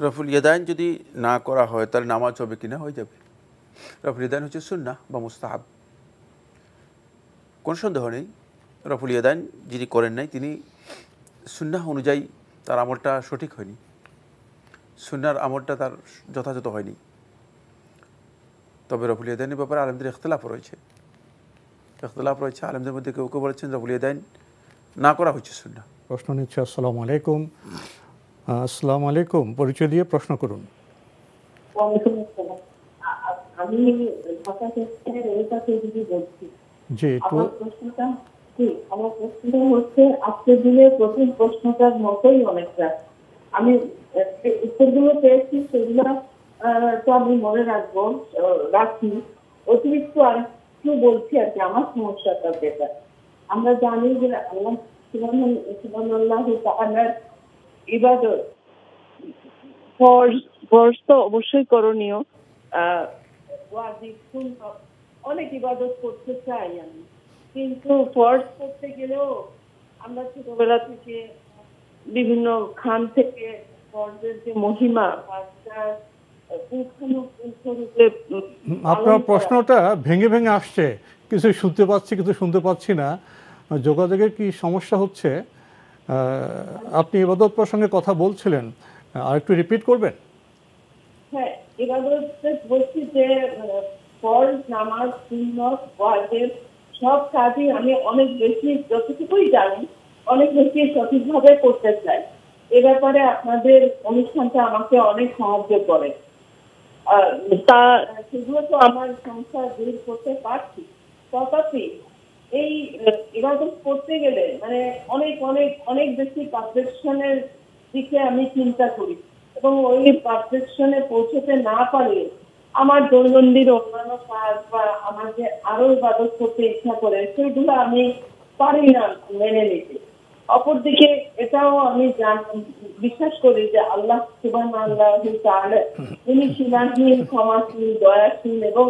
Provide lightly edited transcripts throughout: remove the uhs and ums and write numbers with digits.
রফুল ইয়াদাইন যদি না করা হয় তাহলে নামাজ হবে কিনা? হয়ে যাবে। রফুল ইয়াদাইন হচ্ছে সুন্নাহ বা মুস্তাহাব, কোনো সন্দেহ নেই। রফুল ইয়াদাইন যিনি করেন নাই তিনি সুন্নাহ অনুযায়ী তার আমলটা সঠিক হয়নি, সুন্নাহর আমলটা তার যথাযথ হয়নি। তবে রফুল ইয়াদাইনের ব্যাপারে আলেমদের ইখতিলাফ রয়েছে, আলেমদের মধ্যে কেউ কেউ বলেছেন রফুল ইয়াদাইন না করা হচ্ছে সুন্নাহ। প্রশ্ন নিচ্ছে। আসসালামু আলাইকুম। আসসালামু আলাইকুম, পরিচয় দিয়ে প্রশ্ন করুন। আমি ঢাকা থেকে বলছি। জি, আমার প্রশ্নটা হচ্ছে আজকের দিনের প্রথম প্রশ্নটার মতোই অনেকটা। আমি উত্তরগুলো পেয়েছি, সেগুলো তো আমি মনে রাখি। অতিরিক্ত আর একটু বলছি আর কি আমার সমস্যাটা যেটা। আমরা জানি যে আল্লাহ সুবহানাল্লাহু তাআলার ইবাদত ফরজ তো অবশ্যই করণীয়, ওয়াজিব সুন্নাত অনেক ইবাদত করতে চাই আমি, কিন্তু ফরজ করতে গেলেও আমরা ছোটবেলা থেকে বিভিন্ন খান থেকে ফরজের যে মহিমা আপনার প্রশ্নটা ভেঙে ভেঙে আসছে, কিছু শুনতে পাচ্ছি কিছু শুনতে পাচ্ছি না। যোগাযোগের কি সমস্যা হচ্ছে? আপনি ইবাদত প্রসঙ্গে কথা বলছিলেন, আর একটু রিপিট করবেন? হ্যাঁ, ইবাদত বলছি যে ফরজ, নামাজ, সুন্নাত, ওয়াজিব সব কাজই আমি অনেক বেশি, যতটুকুই জানি অনেক বেশি সঠিকভাবে করতে চাই। এ ব্যাপারে আপনাদের অনুষ্ঠানটা আমাকে অনেক সাহায্য করে। তা সেগুলো তো আমার সংসার দূর করতে পারছি, তথাপি এই ইবাদত করতে গেলে মানে অনেক অনেক অনেক বেশি পারফেকশনের দিকে আমি চিন্তা করি, এবং ওই পারফেকশনে পৌঁছতে না পারলে আমার দৈনন্দিন অন্যান্য কাজ বা আমার যে আরো ইবাদত করতে ইচ্ছা করে সেগুলো আমি পারি না মেনে নিতে। অপরদিকে এটাও আমি বিশ্বাস করি যে আল্লাহ সুবহানাল্লাহু তাআলা তিনি সীমাহীন, ক্ষমাশীল, দয়াশীল এবং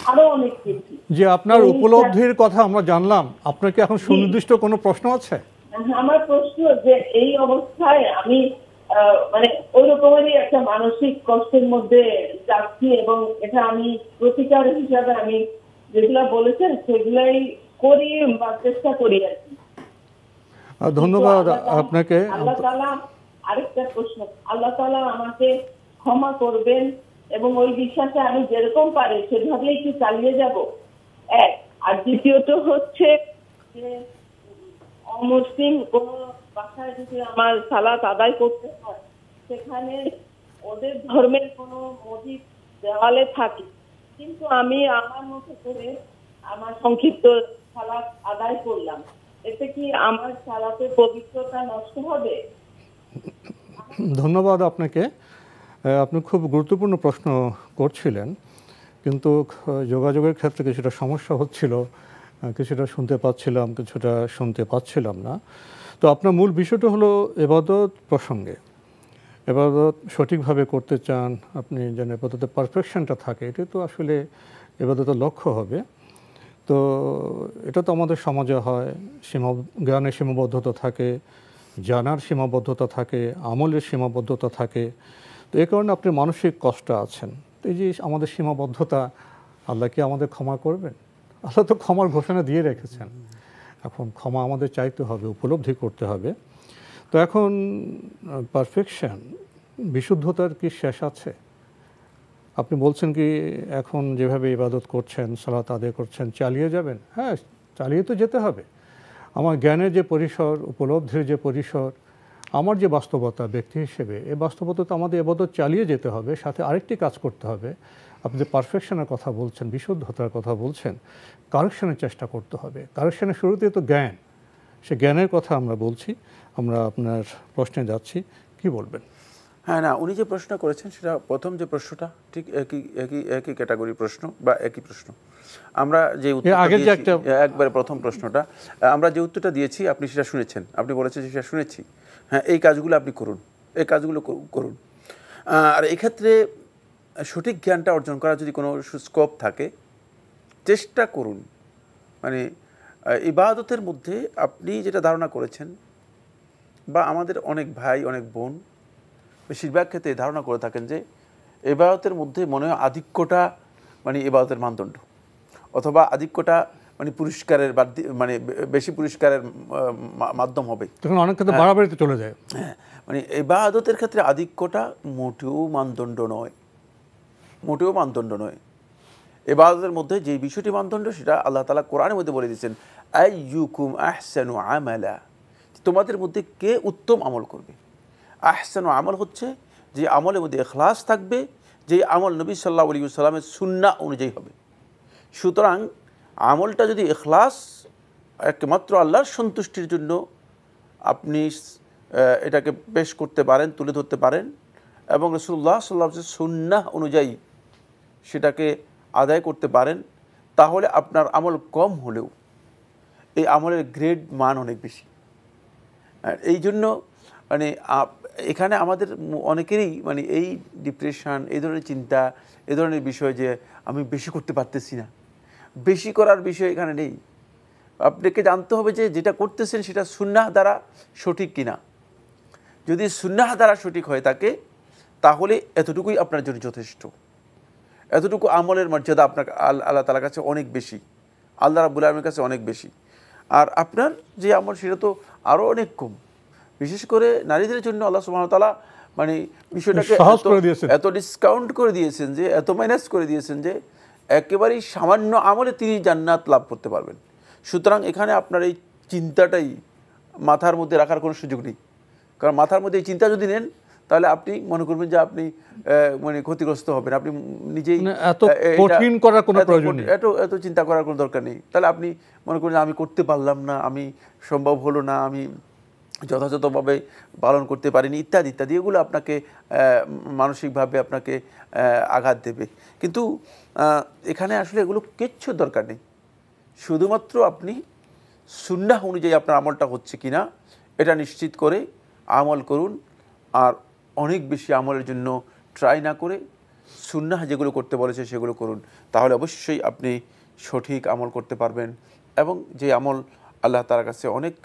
আরো অনেক কিছু। যে আপনার উপলব্ধির কথা আমরা জানলাম, আপনার কি এখন সুনির্দিষ্ট কোনো প্রশ্ন আছে? আমার প্রশ্ন যে এই অবস্থায় আমি মানে ওই রকমেরই একটা মানসিক কষ্টের মধ্যে যাচ্ছি, এবং এটা আমি প্রতিকার হিসাবে আমি যেগুলা বলেছেন সেগুলাই করি বা চেষ্টা করি আর কি। ধন্যবাদ আপনাকে। আল্লাহ তাআলা, আরেকটা প্রশ্ন, আল্লাহ তাআলা আমাকে ক্ষমা করবেন এবং ওই বিশ্বাসে আমি যেরকম পারি সেভাবেই কি চালিয়ে যাব, এক। আর দ্বিতীয়ত হচ্ছে যে অমুসলিম কোন বাসায় যদি আমার সালাত আদায় করতে হয়, সেখানে ওদের ধর্মের কোনো মসজিদ দেওয়ালে থাকি, কিন্তু আমি আমার মতো করে আমার সংক্ষিপ্ত সালাত আদায় করলাম, এতে কি আমার সালাতের পবিত্রতা নষ্ট হবে? ধন্যবাদ আপনাকে। আপনি খুব গুরুত্বপূর্ণ প্রশ্ন করছিলেন, কিন্তু যোগাযোগের ক্ষেত্রে কিছুটা সমস্যা হচ্ছিল, কিছুটা শুনতে পাচ্ছিলাম, কিছুটা শুনতে পাচ্ছিলাম না। তো আপনার মূল বিষয়টা হলো ইবাদত প্রসঙ্গে। ইবাদত সঠিকভাবে করতে চান আপনি, যেন ইবাদতের পারফেকশনটা থাকে, এটা তো আসলে ইবাদতের লক্ষ্য হবে। তো এটা তো আমাদের সমাজে হয়, জ্ঞানের সীমাবদ্ধতা থাকে, জানার সীমাবদ্ধতা থাকে, আমলের সীমাবদ্ধতা থাকে। তো এই কারণে আপনি মানসিক কষ্ট আছেন। তো এই যে আমাদের সীমাবদ্ধতা, আল্লাহ কি আমাদের ক্ষমা করবেন? আল্লাহ তো ক্ষমার ঘোষণা দিয়ে রেখেছেন। এখন ক্ষমা আমাদের চাইতে হবে, উপলব্ধি করতে হবে। তো এখন পারফেকশন, বিশুদ্ধতার কি শেষ আছে? আপনি বলছেন কি এখন যেভাবে ইবাদত করছেন, সালাত আদায় করছেন, চালিয়ে যাবেন? হ্যাঁ, চালিয়ে তো যেতে হবে। আমার জ্ঞানের যে পরিসর, উপলব্ধির যে পরিসর, আমার যে বাস্তবতা ব্যক্তি হিসেবে, এই বাস্তবতা তো আমাদের ইবাদত চালিয়ে যেতে হবে। সাথে আরেকটি কাজ করতে হবে, আপনি যে পারফেকশনের কথা বলছেন, বিশুদ্ধতার কথা বলছেন, কারেকশনের চেষ্টা করতে হবে। কারেকশনের শুরুতে তো জ্ঞান, সে জ্ঞানের কথা আমরা বলছি। আমরা আপনার প্রশ্নে যাচ্ছি, কি বলবেন? হ্যাঁ, না, উনি যে প্রশ্ন করেছেন সেটা প্রথম যে প্রশ্নটা ঠিক একই ক্যাটাগরির প্রশ্ন বা একই প্রশ্ন। আমরা যে একবারে প্রথম প্রশ্নটা আমরা যে উত্তরটা দিয়েছি আপনি সেটা শুনেছেন, আপনি বলেছেন সেটা শুনেছি। হ্যাঁ, এই কাজগুলো আপনি করুন, এই কাজগুলো করুন। আর এক্ষেত্রে সঠিক জ্ঞানটা অর্জন করার যদি কোনো স্কোপ থাকে চেষ্টা করুন। মানে ইবাদতের মধ্যে আপনি যেটা ধারণা করেছেন, বা আমাদের অনেক ভাই অনেক বোন বেশিরভাগ ক্ষেত্রে এই ধারণা করে থাকেন যে ইবাদতের মধ্যে মনে হয় আধিক্যটা মানে ইবাদতের মানদণ্ড, অথবা আধিক্যটা মানে পুরস্কারের মানে বেশি পুরস্কারের মাধ্যম হবে। তখন অনেক ক্ষেত্রে বাড়াবাড়িতে চলে যায়। হ্যাঁ, মানে ইবাদতের ক্ষেত্রে আধিক্যটা মোটেও মানদণ্ড নয়, মোটেও মানদণ্ড নয়। ইবাদতের মধ্যে যে বিষয়টি মানদণ্ড সেটা আল্লাহ তাআলা কোরআনের মধ্যে বলে দিয়েছেন, আইয়ুকুম আহসানু আমালা, তোমাদের মধ্যে কে উত্তম আমল করবে। আহসানু আমল হচ্ছে যে আমলের মধ্যে ইখলাস থাকবে, যে আমল নবী সাল্লাল্লাহু আলাইহি ওয়াসাল্লামের সুন্নাহ অনুযায়ী হবে। সুতরাং আমলটা যদি ইখলাস একমাত্র আল্লাহর সন্তুষ্টির জন্য আপনি এটাকে পেশ করতে পারেন, তুলে ধরতে পারেন, এবং রাসূলুল্লাহ সাল্লাল্লাহু আলাইহি ওয়াসাল্লামের সুন্নাহ অনুযায়ী সেটাকে আদায় করতে পারেন, তাহলে আপনার আমল কম হলেও এই আমলের গ্রেড মান অনেক বেশি। এই জন্য মানে এখানে আমাদের অনেকেরই মানে এই ডিপ্রেশন, এই ধরনের চিন্তা, এই ধরনের বিষয় যে আমি বেশি করতে পারতেছি না, বেশি করার বিষয় এখানে নেই। আপনাকে জানতে হবে যে যেটা করতেছেন সেটা সুন্নাহ দ্বারা সঠিক কিনা। যদি সুন্নাহ দ্বারা সঠিক হয়ে থাকে তাহলে এতটুকুই আপনার জন্য যথেষ্ট। এতটুকু আমলের মর্যাদা আপনার আল্লাহ তাআলার কাছে অনেক বেশি, আল্লাহ রাব্বুল আলামিনের কাছে অনেক বেশি। আর আপনার যে আমল সেটা তো আরও অনেক কম। বিশেষ করে নারীদের জন্য আল্লাহ সুবহানাহু ওয়া তাআলা মানে বিষয়টাকে এত ডিসকাউন্ট করে দিয়েছেন, যে এত মাইনাস করে দিয়েছেন যে একেবারেই সামান্য আমলে তিনি জান্নাত লাভ করতে পারবেন। সুতরাং এখানে আপনার এই চিন্তাটাই মাথার মধ্যে রাখার কোনো সুযোগ নেই। কারণ মাথার মধ্যে এই চিন্তা যদি নেন তাহলে আপনি মনে করবেন যে আপনি মানে ক্ষতিগ্রস্ত হবেন। আপনি নিজেই এত কঠিন করার কোনো প্রয়োজন নেই, এত চিন্তা করার কোনো দরকার নেই। তাহলে আপনি মনে করেন আমি করতে পারলাম না, আমি সম্ভব হলো না, আমি যথাযথভাবে পালন করতে পারিনি, ইত্যাদি ইত্যাদি, এগুলো আপনাকে মানসিকভাবে আপনাকে আঘাত দেবে। কিন্তু এখানে আসলে এগুলো কিচ্ছু দরকার নেই। শুধুমাত্র আপনি সুন্নাহ অনুযায়ী আপনার আমলটা হচ্ছে কিনা এটা নিশ্চিত করে আমল করুন। আর অনেক বেশি আমলের জন্য ট্রাই না করে সুন্নাহ যেগুলো করতে বলেছে সেগুলো করুন, তাহলে অবশ্যই আপনি সঠিক আমল করতে পারবেন, এবং যে আমল আল্লাহ তাআলার কাছে অনেক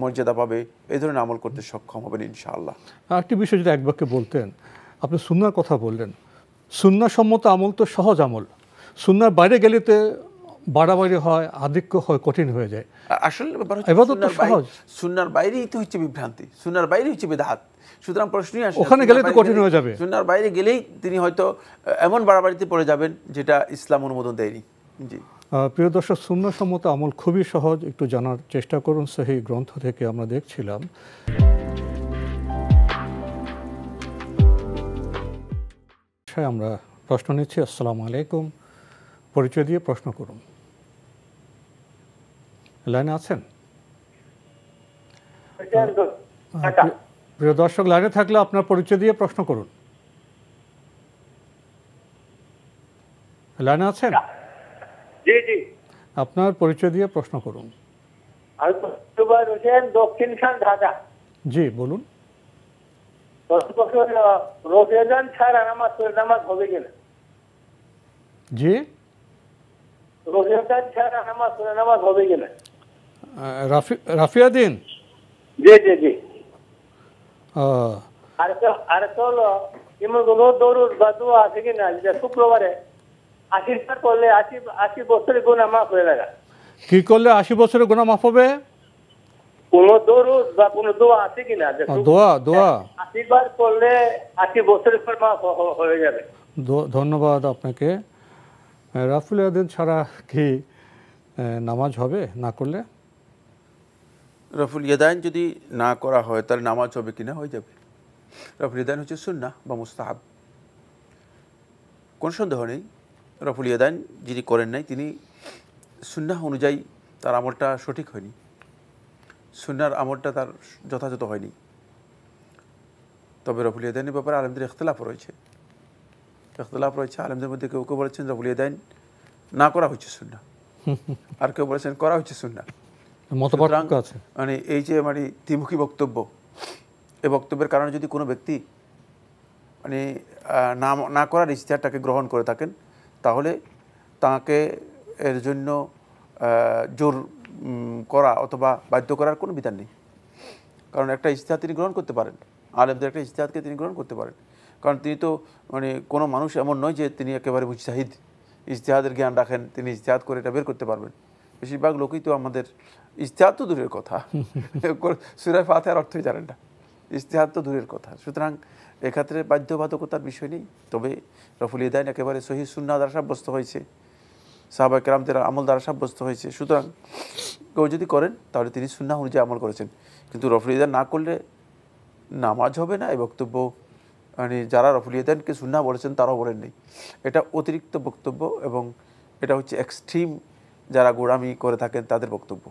মর্যাদা পাবে, এই ধরনের আমল করতে সক্ষম হবেন ইনশাআল্লাহ। আরেকটি বিষয় যদি এক বাক্যে বলতেন, আপনি সুন্নাহর কথা বললেন, সুন্নাহসম্মত আমল তো সহজ আমল, সুন্নাহর বাইরে গেলেতে বাড়াবাড়ি হয়, আধিক্য হয়, কঠিন হয়ে যায়। আসলে সুন্নাহর বাইরেই তো হচ্ছে বিভ্রান্তি, সুন্নাহর বাইরে হচ্ছে বিদআত। সুতরাং প্রশ্নই আসে ওখানে গেলে তো কঠিন হয়ে যাবে। সুন্নাহর বাইরে গেলেই তিনি হয়তো এমন বাড়াবাড়িতে পড়ে যাবেন যেটা ইসলাম অনুমোদন দেয়নি। জি প্রিয় দর্শক, সুন্নাহসম্মত আমল খুবই সহজ, একটু জানার চেষ্টা করুন। সহিহ গ্রন্থ থেকে আমরা দেখছিলাম। আমরা প্রশ্ন নিচ্ছি। আসসালামু আলাইকুম, পরিচয় দিয়ে প্রশ্ন করুন। লাইনে আছেন? প্রিয় দর্শক, লাইনে থাকলে আপনার পরিচয় দিয়ে প্রশ্ন করুন। লাইনে আছেন? জি জি, আপনার পরিচয় দিয়ে প্রশ্ন করুন। দক্ষিণ খান, ঢাকা। জি বলুন। রোজাদান ছাড়া নামাজ হবে কিনা? জি, রোজাদান ছাড়া নামাজ হবে কিনা? রাফিয়া দিন। জি জি জি। আরেকটা হলো এমন কোন দরুদ বা দোয়া আছে কিনা যেটা শুক্রবারে 80বার করলে 80 বছরের গুনাহ মাফ হয়ে যায়? কি করলে 80 বছরের গুনাহ মাফ হবে? কোন দরুদ বা কোন দোয়া আছে কিনা? দোয়া 80বার করলে 80 বছরের পর মাফ হয়ে যাবে। ধন্যবাদ আপনাকে। রাফুল ইয়াদিন ছাড়া কি নামাজ হবে না করলে? রফুল ইয়াদাইন যদি না করা হয় তাহলে নামাজ হবে কিনা? হয়ে যাবে। রফুল ইয়াদাইন হচ্ছে সুন্নাহ বা মুস্তাহাব, কোনো সন্দেহ নেই। রফুল ইয়াদাইন যিনি করেন নাই তিনি সুন্নাহ অনুযায়ী তার আমলটা সঠিক হয়নি, সুন্নাহর আমলটা তার যথাযথ হয়নি। তবে রফুল ইয়াদাইনের ব্যাপারে আলেমদের ইখতিলাফ রয়েছে। আলেমদের মধ্যে কেউ কেউ বলেছেন রফুল ইয়াদাইন না করা হচ্ছে সুন্নাহ, আর কেউ বলেছেন করা হচ্ছে সুন্নাহ। মতপার্থক্য আছে। মানে এই যে মানে দ্বিমুখী বক্তব্য, এই বক্তব্যের কারণে যদি কোনো ব্যক্তি মানে না করার ইখতিয়ারটাকে গ্রহণ করে থাকেন তাহলে তাকে এর জন্য জোর করা অথবা বাধ্য করার কোনো বিধান নেই। কারণ একটা ইখতিয়ার তিনি গ্রহণ করতে পারেন, আলেমদের একটা ইজতিহাদকে তিনি গ্রহণ করতে পারেন, কারণ তিনি তো মানে কোনো মানুষ এমন নয় যে তিনি একেবারে মুজতাহিদ, ইজতিহাদের জ্ঞান রাখেন, তিনি ইজতিহাদ করে এটা বের করতে পারবেন। বেশিরভাগ লোকই তো আমাদের ইজতিহাদ তো দূরের কথা, সূরা ফাতিহার অর্থই জানেন না, ইজতিহাদ তো দূরের কথা। সুতরাং এক্ষেত্রে বাধ্যবাধকতার বিষয় নেই। তবে রফুল ইয়াদাইন একেবারে সহিহ সুন্নাহ দ্বারা সাব্যস্ত হয়েছে, সাহাবায়ে কেরামদের আমল দ্বারা সাব্যস্ত হয়েছে। সুতরাং কেউ যদি করেন তাহলে তিনি সুন্নাহ অনুযায়ী আমল করেছেন। কিন্তু রফুল ইয়াদাইন না করলে নামাজ হবে না, এই বক্তব্য মানে যারা রফুল ইয়াদাইনকে সুন্নাহ বলেছেন তারাও বলেন নেই। এটা অতিরিক্ত বক্তব্য এবং এটা হচ্ছে এক্সট্রিম যারা গোড়ামি করে থাকেন তাদের বক্তব্য।